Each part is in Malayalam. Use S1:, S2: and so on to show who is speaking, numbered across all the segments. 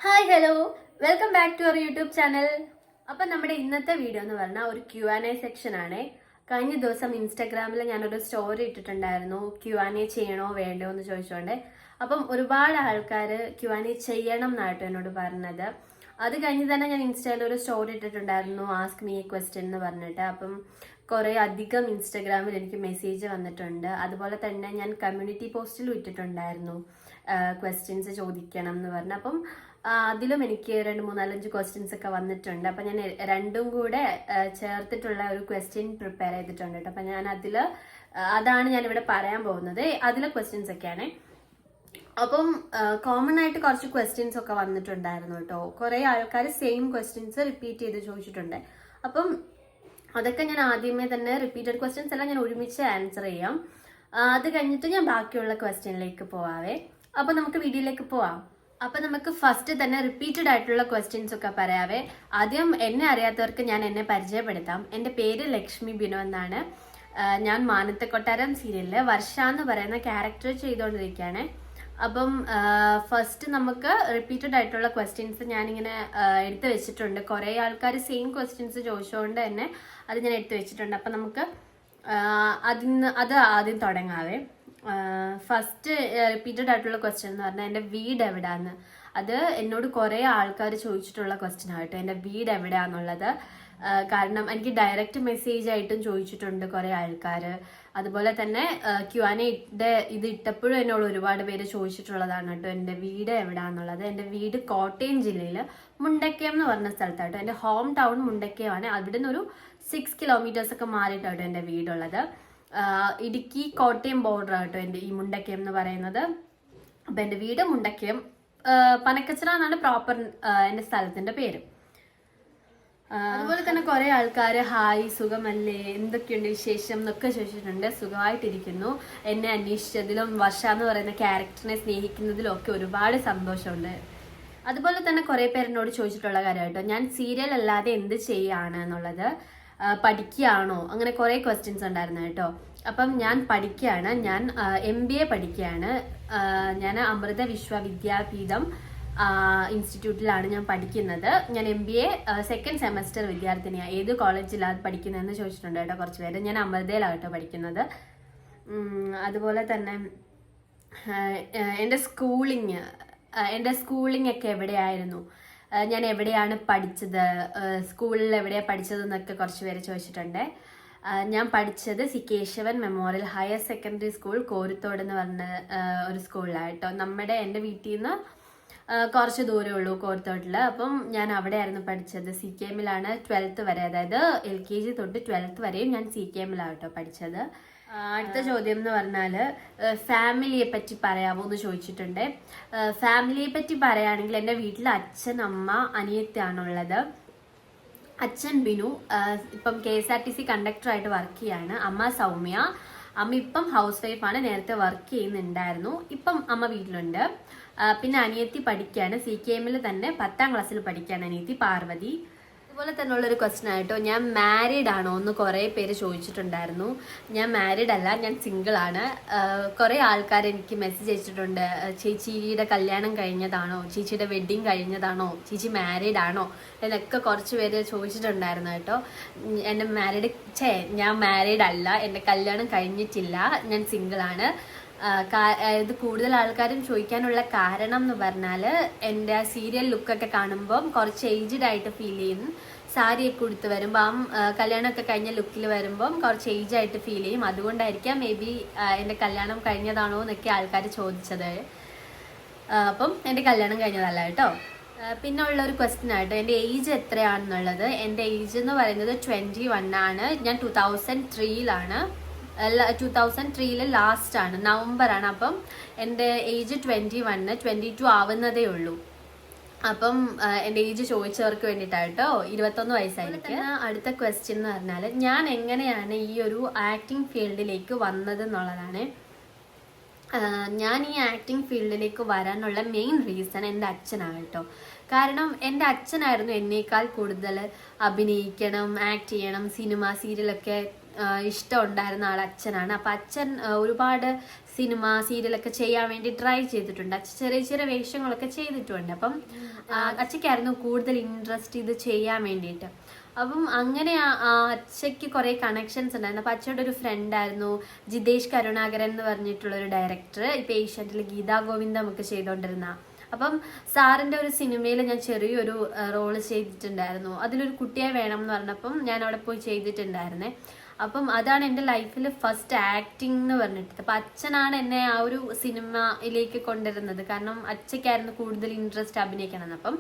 S1: Hi hello welcome back to our YouTube channel. അപ്പം നമ്മുടെ ഇന്നത്തെ വീഡിയോ എന്ന് പറഞ്ഞാൽ ഒരു Q&A സെക്ഷൻ ആണ്. കഴിഞ്ഞ ദിവസം ഇൻസ്റ്റാഗ്രാമിൽ ഞാനൊരു സ്റ്റോറി ഇട്ടിട്ടുണ്ടായിരുന്നു, Q&A ചെയ്യണോ വേണ്ടോ എന്ന് ചോദിച്ചുകൊണ്ട്. അപ്പം ഒരുപാട് ആൾക്കാർ Q&A ചെയ്യണം എന്നാട്ടോ എന്നോട് പറഞ്ഞത്. അത് കഴിഞ്ഞ് തന്നെ ഞാൻ ഇൻസ്റ്റയിൽ ഒരു സ്റ്റോറി ഇട്ടിട്ടുണ്ടായിരുന്നു, ആസ്ക് മീ എ ക്വസ്റ്റ്യൻ എന്ന് പറഞ്ഞിട്ട്. അപ്പം കുറേ അധികം ഇൻസ്റ്റാഗ്രാമിൽ എനിക്ക് മെസ്സേജ് വന്നിട്ടുണ്ട്. അതുപോലെ തന്നെ ഞാൻ കമ്മ്യൂണിറ്റി പോസ്റ്റിലും ഇട്ടിട്ടുണ്ടായിരുന്നു ക്വസ്റ്റ്യൻസ് ചോദിക്കണം എന്ന് പറഞ്ഞു. അപ്പം അതിലും എനിക്ക് 2, 3, 4, 5 ക്വസ്റ്റ്യൻസ് ഒക്കെ വന്നിട്ടുണ്ട്. അപ്പം ഞാൻ രണ്ടും കൂടെ ചേർത്തിട്ടുള്ള ഒരു ക്വസ്റ്റ്യൻ പ്രിപ്പയർ ചെയ്തിട്ടുണ്ട് കേട്ടോ. അപ്പം ഞാൻ അതാണ് ഞാനിവിടെ പറയാൻ പോകുന്നത്. അതിലെ ക്വസ്റ്റ്യൻസ് ഒക്കെയാണ്. അപ്പം കോമൺ ആയിട്ട് കുറച്ച് ക്വസ്റ്റ്യൻസ് ഒക്കെ വന്നിട്ടുണ്ടായിരുന്നു കേട്ടോ. കുറേ ആൾക്കാർ സെയിം ക്വസ്റ്റ്യൻസ് റിപ്പീറ്റ് ചെയ്ത് ചോദിച്ചിട്ടുണ്ട്. അപ്പം അതൊക്കെ ഞാൻ ആദ്യമേ തന്നെ റിപ്പീറ്റഡ് ക്വസ്റ്റ്യൻസ് എല്ലാം ഞാൻ ഒരുമിച്ച് ആൻസർ ചെയ്യാം. അത് കഴിഞ്ഞിട്ട് ഞാൻ ബാക്കിയുള്ള ക്വസ്റ്റ്യനിലേക്ക് പോവാവേ. അപ്പം നമുക്ക് വീഡിയോയിലേക്ക് പോവാം. അപ്പൊ നമുക്ക് ഫസ്റ്റ് തന്നെ റിപ്പീറ്റഡ് ആയിട്ടുള്ള ക്വസ്റ്റ്യൻസ് ഒക്കെ പറയാവേ. ആദ്യം എന്നെ അറിയാത്തവർക്ക് ഞാൻ എന്നെ പരിചയപ്പെടുത്താം. എൻ്റെ പേര് ലക്ഷ്മി ബിനു എന്നാണ്. ഞാൻ മാനത്തെ കൊട്ടാരം സീരിയലില് വർഷ എന്ന് പറയുന്ന ക്യാരക്ടർ ചെയ്തുകൊണ്ടിരിക്കുകയാണ്. അപ്പം ഫസ്റ്റ് നമുക്ക് റിപ്പീറ്റഡ് ആയിട്ടുള്ള ക്വസ്റ്റ്യൻസ് ഞാനിങ്ങനെ എടുത്തു വെച്ചിട്ടുണ്ട്. കുറേ ആൾക്കാർ സെയിം ക്വസ്റ്റ്യൻസ് ചോദിച്ചുകൊണ്ട് തന്നെ അത് ഞാൻ എടുത്തു വെച്ചിട്ടുണ്ട്. അപ്പം നമുക്ക് അത് ആദ്യം തുടങ്ങാവേ. ഫസ്റ്റ് റിപ്പീറ്റഡ് ആയിട്ടുള്ള ക്വസ്റ്റ്യൻ എന്ന് പറഞ്ഞാൽ എൻ്റെ വീട് എവിടെയാന്ന്. അത് എന്നോട് കുറേ ആൾക്കാർ ചോദിച്ചിട്ടുള്ള ക്വസ്റ്റ്യൻ ആട്ടോ, എൻ്റെ വീട് എവിടെയാന്നുള്ളത്. കാരണം എനിക്ക് ഡയറക്റ്റ് മെസ്സേജ് ആയിട്ടും ചോദിച്ചിട്ടുണ്ട് കുറേ ആൾക്കാർ. അതുപോലെ തന്നെ Q&A ഇത് ഇട്ടപ്പോഴും എന്നോട് ഒരുപാട് പേര് ചോദിച്ചിട്ടുള്ളതാണ് കേട്ടോ എൻ്റെ വീട് എവിടെയാന്നുള്ളത്. എൻ്റെ വീട് കോട്ടയം ജില്ലയിൽ മുണ്ടക്കയം എന്ന് പറഞ്ഞ സ്ഥലത്താട്ടോ. എൻ്റെ ഹോം ടൗൺ മുണ്ടക്കയമാണ്. അവിടെ നിന്ന് ഒരു 6 കിലോമീറ്റേഴ്സ് ഒക്കെ മാറിയിട്ടാട്ടോ എൻ്റെ വീടുള്ളത്. ഇടുക്കി കോട്ടയം ബോർഡർ ആട്ടോ എൻ്റെ ഈ മുണ്ടക്കയം എന്ന് പറയുന്നത്. അപ്പം എൻ്റെ വീട് മുണ്ടക്കയം പനക്കച്ചിറ എന്നാണ് പ്രോപ്പർ എൻ്റെ സ്ഥലത്തിൻ്റെ പേര്. അതുപോലെ തന്നെ കുറേ ആൾക്കാർ ഹായ് സുഖമല്ലേ, എന്തൊക്കെയുണ്ട് വിശേഷം എന്നൊക്കെ ചോദിച്ചിട്ടുണ്ട്. സുഖമായിട്ടിരിക്കുന്നു. എന്നെ അന്വേഷിച്ചതിലും വർഷ എന്ന് പറയുന്ന ക്യാരക്ടറിനെ സ്നേഹിക്കുന്നതിലും ഒക്കെ ഒരുപാട് സന്തോഷമുണ്ട്. അതുപോലെ തന്നെ കുറേ പേരെന്നോട് ചോദിച്ചിട്ടുള്ള കാര്യമായിട്ടോ, ഞാൻ സീരിയൽ അല്ലാതെ എന്ത് ചെയ്യാണ് എന്നുള്ളത്. പഠിക്കുകയാണോ, അങ്ങനെ കുറേ ക്വസ്റ്റ്യൻസ് ഉണ്ടായിരുന്നു കേട്ടോ. അപ്പം ഞാൻ പഠിക്കുകയാണ്. ഞാൻ MBA പഠിക്കുകയാണ്. ഞാൻ അമൃത വിശ്വവിദ്യാപീഠം ഇൻസ്റ്റിറ്റ്യൂട്ടിലാണ് ഞാൻ പഠിക്കുന്നത്. ഞാൻ MBA സെക്കൻഡ് സെമസ്റ്റർ വിദ്യാർത്ഥിനിയാണ്. ഏത് കോളേജിലാണ് പഠിക്കുന്നതെന്ന് ചോദിച്ചിട്ടുണ്ട് കേട്ടോ കുറച്ച് പേര്. ഞാൻ അമൃതയിലാട്ടോ പഠിക്കുന്നത്. അതുപോലെ തന്നെ എൻ്റെ സ്കൂളിംഗ് ഒക്കെ എവിടെയായിരുന്നു, ഞാൻ എവിടെയാണ് പഠിച്ചത്, സ്കൂളിൽ എവിടെയാണ് പഠിച്ചതെന്നൊക്കെ കുറച്ച് പേര് ചോദിച്ചിട്ടുണ്ട്. ഞാൻ പഠിച്ചത് Keshavan memorial higher secondary school Koruthodu എന്ന് പറഞ്ഞ ഒരു സ്കൂളിലായിട്ടോ. എൻ്റെ വീട്ടിൽ നിന്ന് കുറച്ച് ദൂരമേ ഉള്ളൂ കോരുത്തോട്ടിൽ. അപ്പം ഞാൻ അവിടെയായിരുന്നു പഠിച്ചത്. CKM-ലാണ് 12th വരെ, അതായത് LKG തൊട്ട് 12th വരെയും ഞാൻ CKM-ലാട്ടോ പഠിച്ചത്. അടുത്ത ചോദ്യം എന്ന് പറഞ്ഞാൽ ഫാമിലിയെ പറ്റി പറയാമോ എന്ന് ചോദിച്ചിട്ടുണ്ട്. ഫാമിലിയെ പറ്റി പറയുകയാണെങ്കിൽ എൻ്റെ വീട്ടിൽ അച്ഛൻ, അമ്മ, അനിയത്തിയാണുള്ളത്. അച്ഛൻ ബിനു ഇപ്പം KSRTC കണ്ടക്ടറായിട്ട് വർക്ക് ചെയ്യാണ്. അമ്മ സൗമ്യ. അമ്മ ഇപ്പം ഹൗസ് വൈഫാണ്. നേരത്തെ വർക്ക് ചെയ്യുന്നുണ്ടായിരുന്നു. ഇപ്പം അമ്മ വീട്ടിലുണ്ട്. പിന്നെ അനിയത്തി പഠിക്കുകയാണ്. CKM-ൽ തന്നെ 10ാം ക്ലാസ്സിൽ പഠിക്കുകയാണ് അനിയത്തി പാർവതി. അതുപോലെ തന്നെ ഉള്ളൊരു ക്വസ്റ്റ്യൻ ആയിട്ടോ, ഞാൻ മാരീഡ് ആണോ എന്ന് കുറേ പേര് ചോദിച്ചിട്ടുണ്ടായിരുന്നു. ഞാൻ മാരീഡ് അല്ല, ഞാൻ സിംഗിൾ ആണ്. കുറേ ആൾക്കാർ എനിക്ക് മെസ്സേജ് അയച്ചിട്ടുണ്ട്, ചേച്ചിയുടെ കല്യാണം കഴിഞ്ഞതാണോ, ചേച്ചിയുടെ വെഡ്ഡിങ് കഴിഞ്ഞതാണോ, ചേച്ചി മാരീഡ് ആണോ എന്നൊക്കെ കുറച്ച് പേര് ചോദിച്ചിട്ടുണ്ടായിരുന്നു കേട്ടോ. ഞാൻ മാരീഡ് അല്ല, എൻ്റെ കല്യാണം കഴിഞ്ഞിട്ടില്ല, ഞാൻ സിംഗിൾ ആണ്. ഇത് കൂടുതൽ ആൾക്കാരും ചോദിക്കാനുള്ള കാരണം എന്ന് പറഞ്ഞാൽ എൻ്റെ സീരിയൽ ലുക്കൊക്കെ കാണുമ്പം കുറച്ച് ഏജ്ഡ് ആയിട്ട് ഫീൽ ചെയ്യും. സാരിയൊക്കെ ഉടുത്ത് വരുമ്പം കല്യാണമൊക്കെ കഴിഞ്ഞ ലുക്കിൽ വരുമ്പം കുറച്ച് ഏജ് ആയിട്ട് ഫീൽ ചെയ്യും. അതുകൊണ്ടായിരിക്കാം മേ ബി എൻ്റെ കല്യാണം കഴിഞ്ഞതാണോ എന്നൊക്കെ ആൾക്കാർ ചോദിച്ചത്. അപ്പം എൻ്റെ കല്യാണം കഴിഞ്ഞതല്ല കേട്ടോ. പിന്നെ ഉള്ളൊരു ക്വസ്റ്റ്യൻ ആയിട്ട് എൻ്റെ ഏജ് എത്രയാണെന്നുള്ളത്. എൻ്റെ ഏജ് എന്ന് പറയുന്നത് 21 ആണ്. ഞാൻ 2003-ലാണ്. 2003 ലാസ്റ്റ് ആണ്, നവംബറാണ്. അപ്പം എൻ്റെ ഏജ് 21, 22 ആവുന്നതേ ഉള്ളൂ. അപ്പം എൻ്റെ ഏജ് ചോദിച്ചവർക്ക് വേണ്ടിയിട്ടായിട്ടോ 21 വയസ്സായിരിക്കും. അടുത്ത ക്വസ്റ്റ്യൻ എന്ന് പറഞ്ഞാൽ ഞാൻ എങ്ങനെയാണ് ഈ ഒരു ആക്ടിങ് ഫീൽഡിലേക്ക് വന്നത് എന്നുള്ളതാണ്. ഞാൻ ഈ ആക്ടിങ് ഫീൽഡിലേക്ക് വരാനുള്ള മെയിൻ റീസൺ എൻ്റെ അച്ഛനാണ് കേട്ടോ. കാരണം എൻ്റെ അച്ഛനായിരുന്നു എന്നേക്കാൾ കൂടുതൽ അഭിനയിക്കണം, ആക്ട് ചെയ്യണം, സിനിമ സീരിയലൊക്കെ ഇഷ്ടം ഉണ്ടായിരുന്ന ആൾ അച്ഛനാണ്. അപ്പം അച്ഛൻ ഒരുപാട് സിനിമ സീരിയലൊക്കെ ചെയ്യാൻ വേണ്ടി ട്രൈ ചെയ്തിട്ടുണ്ട്. അച്ഛൻ ചെറിയ ചെറിയ വേഷങ്ങളൊക്കെ ചെയ്തിട്ടുണ്ട്. അപ്പം അച്ഛക്കായിരുന്നു കൂടുതൽ ഇൻട്രസ്റ്റ് ഇത് ചെയ്യാൻ വേണ്ടിയിട്ട്. അപ്പം അങ്ങനെ അച്ഛയ്ക്ക് കുറേ കണക്ഷൻസ് ഉണ്ടായിരുന്നു. അപ്പം അച്ഛയുടെ ഒരു ഫ്രണ്ടായിരുന്നു ജിതേഷ് കരുണാകരൻ എന്ന് പറഞ്ഞിട്ടുള്ളൊരു ഡയറക്ടർ, ഇപ്പം ഏഷ്യാനെറ്റിൽ ഗീതാ ഗോവിന്ദം ഒക്കെ ചെയ്തുകൊണ്ടിരുന്ന. അപ്പം സാറിൻ്റെ ഒരു സിനിമയിൽ ഞാൻ ചെറിയൊരു റോള് ചെയ്തിട്ടുണ്ടായിരുന്നു. അതിലൊരു കുട്ടിയെ വേണം എന്ന് പറഞ്ഞപ്പം ഞാൻ അവിടെ പോയി ചെയ്തിട്ടുണ്ടായിരുന്നേ. അപ്പം അതാണ് എൻ്റെ ലൈഫിൽ ഫസ്റ്റ് ആക്ടിങ് എന്ന് പറഞ്ഞിട്ട്. അപ്പം അച്ഛനാണ് എന്നെ ആ ഒരു സിനിമയിലേക്ക് കൊണ്ടുവരുന്നത്. കാരണം അച്ഛയ്ക്കായിരുന്നു കൂടുതൽ ഇൻട്രസ്റ്റ് അഭിനയിക്കണം. അപ്പം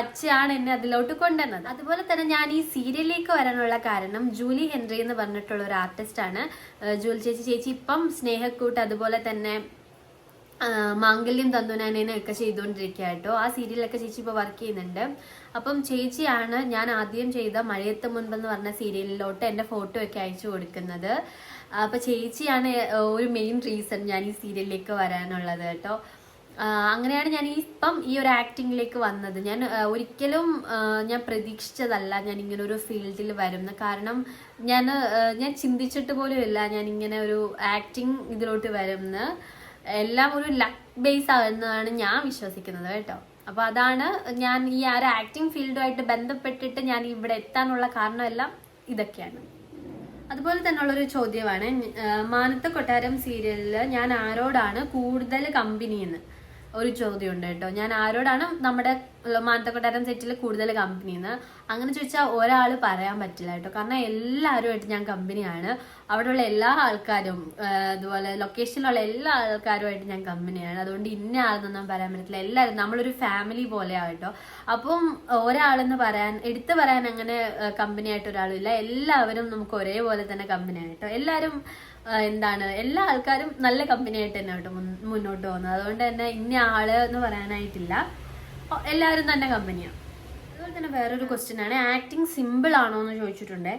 S1: അച്ഛയാണ് എന്നെ അതിലോട്ട് കൊണ്ടുവരുന്നത്. അതുപോലെ തന്നെ ഞാൻ ഈ സീരിയലിലേക്ക് വരാനുള്ള കാരണം ജൂലി ഹെൻറി എന്ന് പറഞ്ഞിട്ടുള്ള ഒരു ആർട്ടിസ്റ്റാണ്. ജൂലി ചേച്ചി ഇപ്പം സ്നേഹക്കൂട്ട് അതുപോലെ തന്നെ മാംഗല്യം തന്തുനാനേനൊക്കെ ചെയ്തുകൊണ്ടിരിക്കുക കേട്ടോ. ആ സീരിയലൊക്കെ ചേച്ചി ഇപ്പോൾ വർക്ക് ചെയ്യുന്നുണ്ട്. അപ്പം ചേച്ചിയാണ് ഞാൻ ആദ്യം ചെയ്ത മഴയത്ത് മുൻപെന്ന് പറഞ്ഞ സീരിയലിലോട്ട് എൻ്റെ ഫോട്ടോ ഒക്കെ അയച്ചു കൊടുക്കുന്നത്. അപ്പം ചേച്ചിയാണ് ഒരു മെയിൻ റീസൺ ഞാൻ ഈ സീരിയലിലേക്ക് വരാനുള്ളത് കേട്ടോ. അങ്ങനെയാണ് ഞാൻ ഇപ്പം ഈ ഒരു ആക്ടിങ്ങിലേക്ക് വന്നത്. ഞാൻ ഒരിക്കലും ഞാൻ പ്രതീക്ഷിച്ചതല്ല ഞാൻ ഇങ്ങനെ ഒരു ഫീൽഡിൽ വരുന്ന. കാരണം ഞാൻ ചിന്തിച്ചിട്ട് പോലും ഇല്ല ഞാൻ ഇങ്ങനെ ഒരു ആക്ടിങ് ഇതിലോട്ട് വരുമെന്ന്. എല്ലാം ഒരു ലക്ക് ബേസ് ആണെന്നാണ് ഞാൻ വിശ്വസിക്കുന്നത് കേട്ടോ. അപ്പൊ അതാണ് ഞാൻ ഈ ആ ഒരു ആക്ടിങ് ഫീൽഡുമായിട്ട് ബന്ധപ്പെട്ടിട്ട് ഞാൻ ഇവിടെ എത്താനുള്ള കാരണമെല്ലാം ഇതൊക്കെയാണ്. അതുപോലെ തന്നെയുള്ളൊരു ചോദ്യമാണ്, മാനത്തെ കൊട്ടാരം സീരിയലിൽ ഞാൻ ആരോടാണ് കൂടുതൽ കമ്പനിയെന്ന് ഒരു ചോദ്യം ഉണ്ട് കേട്ടോ. ഞാൻ ആരോടാണ് നമ്മുടെ മാനത്തെ കൊട്ടാരം സെറ്റിൽ കൂടുതൽ കമ്പനിന്ന് അങ്ങനെ ചോദിച്ചാൽ ഒരാൾ പറയാൻ പറ്റില്ല കേട്ടോ. കാരണം എല്ലാവരുമായിട്ട് ഞാൻ കമ്പനിയാണ്. അവിടെയുള്ള എല്ലാ ആൾക്കാരും അതുപോലെ ലൊക്കേഷനിലുള്ള എല്ലാ ആൾക്കാരുമായിട്ട് ഞാൻ കമ്പനിയാണ്. അതുകൊണ്ട് ഇന്ന ആളെന്നൊന്നും പറയാൻ പറ്റില്ല. എല്ലാവരും നമ്മളൊരു ഫാമിലി പോലെയാണ് കേട്ടോ. അപ്പം ഒരാളെന്ന് എടുത്തു പറയാൻ അങ്ങനെ കമ്പനി ആയിട്ട് ഒരാളില്ല. എല്ലാവരും നമുക്ക് ഒരേപോലെ തന്നെ കമ്പനിയാണ് കേട്ടോ. എല്ലാവരും എല്ലാ ആൾക്കാരും നല്ല കമ്പനി ആയിട്ട് തന്നെ കേട്ടോ മുന്നോട്ട് പോകുന്നത്. അതുകൊണ്ട് തന്നെ ഇന്ന ആള് എന്ന് പറയാനായിട്ടില്ല, എല്ലാവരും തന്നെ കമ്പനിയാണ്. അതുപോലെ തന്നെ വേറൊരു ക്വസ്റ്റ്യൻ ആണ്, ആക്ടിങ് സിമ്പിൾ ആണോ എന്ന് ചോദിച്ചിട്ടുണ്ട്.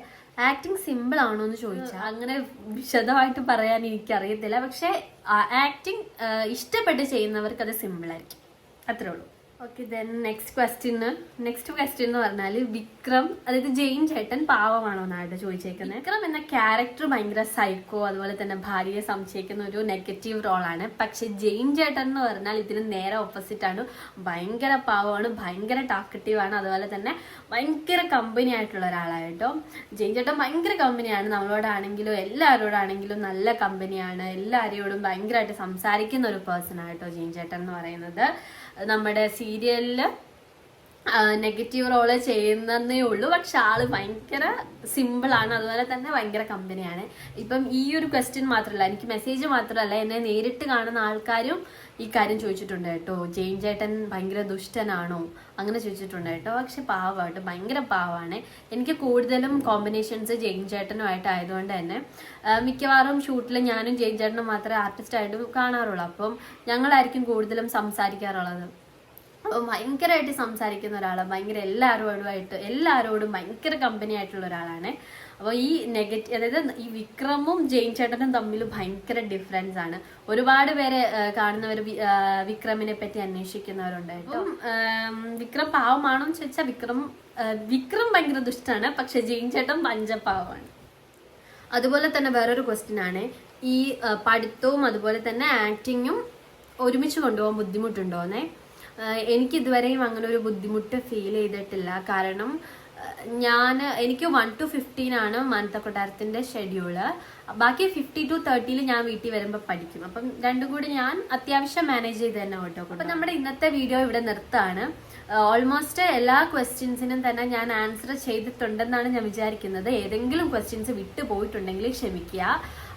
S1: ആക്ടിങ് സിമ്പിൾ ആണോ എന്ന് ചോദിച്ചാൽ അങ്ങനെ വിശദമായിട്ട് പറയാൻ എനിക്കറിയത്തില്ല. പക്ഷെ ആക്ടിങ് ഇഷ്ടപ്പെട്ട് ചെയ്യുന്നവർക്ക് അത് സിമ്പിൾ ആയിരിക്കും, അത്രേ ഉള്ളൂ. ഓക്കെ, ദെൻ നെക്സ്റ്റ് ക്വസ്റ്റ്യൻ എന്ന് പറഞ്ഞാൽ വിക്രം, അതായത് ജെയിൻ ചേട്ടൻ പാവമാണോ എന്നായിട്ട് ചോദിച്ചേക്കുന്നത്. വിക്രം എന്ന ക്യാരക്ടർ ഭയങ്കര സൈക്കോ, അതുപോലെ തന്നെ ഭാര്യയെ സംശയിക്കുന്ന ഒരു നെഗറ്റീവ് റോളാണ്. പക്ഷെ ജെയിൻ ചേട്ടൻ എന്ന് പറഞ്ഞാൽ ഇതിന് നേരെ ഓപ്പോസിറ്റ് ആണ്. ഭയങ്കര പാവമാണ്, ഭയങ്കര ടാക്കറ്റീവാണ്, അതുപോലെ തന്നെ ഭയങ്കര കമ്പനി ആയിട്ടുള്ള ഒരാളായിട്ടോ. ജെയിൻ ചേട്ടൻ ഭയങ്കര കമ്പനിയാണ്, നമ്മളോടാണെങ്കിലും എല്ലാവരോടാണെങ്കിലും നല്ല കമ്പനിയാണ്. എല്ലാവരോടും ഭയങ്കരമായിട്ട് സംസാരിക്കുന്ന ഒരു പേഴ്സൺ ആയിട്ടോ ജെയിൻ ചേട്ടൻ എന്ന് പറയുന്നത്. നമ്മുടെ സീരിയലിൽ നെഗറ്റീവ് റോള് ചെയ്യുന്നതേ ഉള്ളൂ, പക്ഷെ ആള് ഭയങ്കര സിമ്പിളാണ്, അതുപോലെ തന്നെ ഭയങ്കര കമ്പനിയാണ്. ഇപ്പം ഈ ഒരു ക്വസ്റ്റ്യൻ മാത്രമല്ല, എനിക്ക് മെസ്സേജ് മാത്രമല്ല, എന്നെ നേരിട്ട് കാണുന്ന ആൾക്കാരും ഈ കാര്യം ചോദിച്ചിട്ടുണ്ട് കേട്ടോ. ജെയിൻ ചേട്ടൻ ഭയങ്കര ദുഷ്ടനാണോ അങ്ങനെ ചോദിച്ചിട്ടുണ്ട് കേട്ടോ. പക്ഷെ പാവമായിട്ട് ഭയങ്കര പാവമാണ്. എനിക്ക് കൂടുതലും കോമ്പിനേഷൻസ് ജെയിൻ ചേട്ടനുമായിട്ട് ആയതുകൊണ്ട് തന്നെ മിക്കവാറും ഷൂട്ടിൽ ഞാനും ജെയിൻ ചേട്ടനും മാത്രമേ ആർട്ടിസ്റ്റായിട്ടും കാണാറുള്ളൂ. അപ്പം ഞങ്ങളായിരിക്കും കൂടുതലും സംസാരിക്കാറുള്ളത്. ഭയങ്കരമായിട്ട് സംസാരിക്കുന്ന ഒരാളാണ്, ഭയങ്കര എല്ലാവരോടും ഭയങ്കര കമ്പനി ആയിട്ടുള്ള ഒരാളാണ്. അപ്പോൾ ഈ അതായത് ഈ വിക്രമും ജെയിൻ ചേട്ടനും തമ്മിൽ ഭയങ്കര ഡിഫറൻസ് ആണ്. ഒരുപാട് പേര് കാണുന്നവർ വിക്രമിനെ പറ്റി അന്വേഷിക്കുന്നവരുണ്ടായിട്ടും വിക്രം പാവമാണോ എന്ന് ചോദിച്ചാൽ വിക്രം ഭയങ്കര ദുഷ്ടാണ്, പക്ഷെ ജെയിൻ ചേട്ടൻ പഞ്ചപാവമാണ്. അതുപോലെ തന്നെ വേറൊരു ക്വസ്റ്റ്യൻ ആണ്, ഈ പഠിത്തവും അതുപോലെ തന്നെ ആക്ടിങ്ങും ഒരുമിച്ച് കൊണ്ടുപോകാൻ ബുദ്ധിമുട്ടുണ്ടോന്നേ. എനിക്കിതുവരെയും അങ്ങനെ ഒരു ബുദ്ധിമുട്ട് ഫീൽ ചെയ്തിട്ടില്ല. കാരണം എനിക്ക് 1 to 15 ആണ് മാനത്തെ കൊട്ടാരത്തിന്റെ ഷെഡ്യൂള്. ബാക്കി 50 to 30 ഞാൻ വീട്ടിൽ വരുമ്പോൾ പഠിക്കും. അപ്പം രണ്ടും കൂടി ഞാൻ അത്യാവശ്യം മാനേജ് ചെയ്ത് തന്നെ കേട്ടോ. അപ്പം നമ്മുടെ ഇന്നത്തെ വീഡിയോ ഇവിടെ നിർത്താണ്. ഓൾമോസ്റ്റ് എല്ലാ ക്വസ്റ്റ്യൻസിനും തന്നെ ഞാൻ ആൻസർ ചെയ്തിട്ടുണ്ടെന്നാണ് ഞാൻ വിചാരിക്കുന്നത്. ഏതെങ്കിലും ക്വസ്റ്റ്യൻസ് വിട്ടു പോയിട്ടുണ്ടെങ്കിൽ ക്ഷമിക്കുക.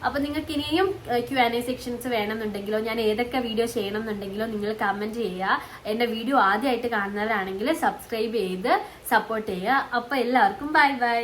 S1: അപ്പൊ നിങ്ങൾക്ക് ഇനിയും Q&A സെക്ഷൻസ് വേണമെന്നുണ്ടെങ്കിലോ ഞാൻ ഏതൊക്കെ വീഡിയോ ചെയ്യണം എന്നുണ്ടെങ്കിലോ നിങ്ങൾ കമന്റ് ചെയ്യുക. എന്റെ വീഡിയോ ആദ്യമായിട്ട് കാണുന്നവരാണെങ്കിൽ സബ്സ്ക്രൈബ് ചെയ്ത് സപ്പോർട്ട് ചെയ്യുക. അപ്പൊ എല്ലാവർക്കും ബൈ ബൈ.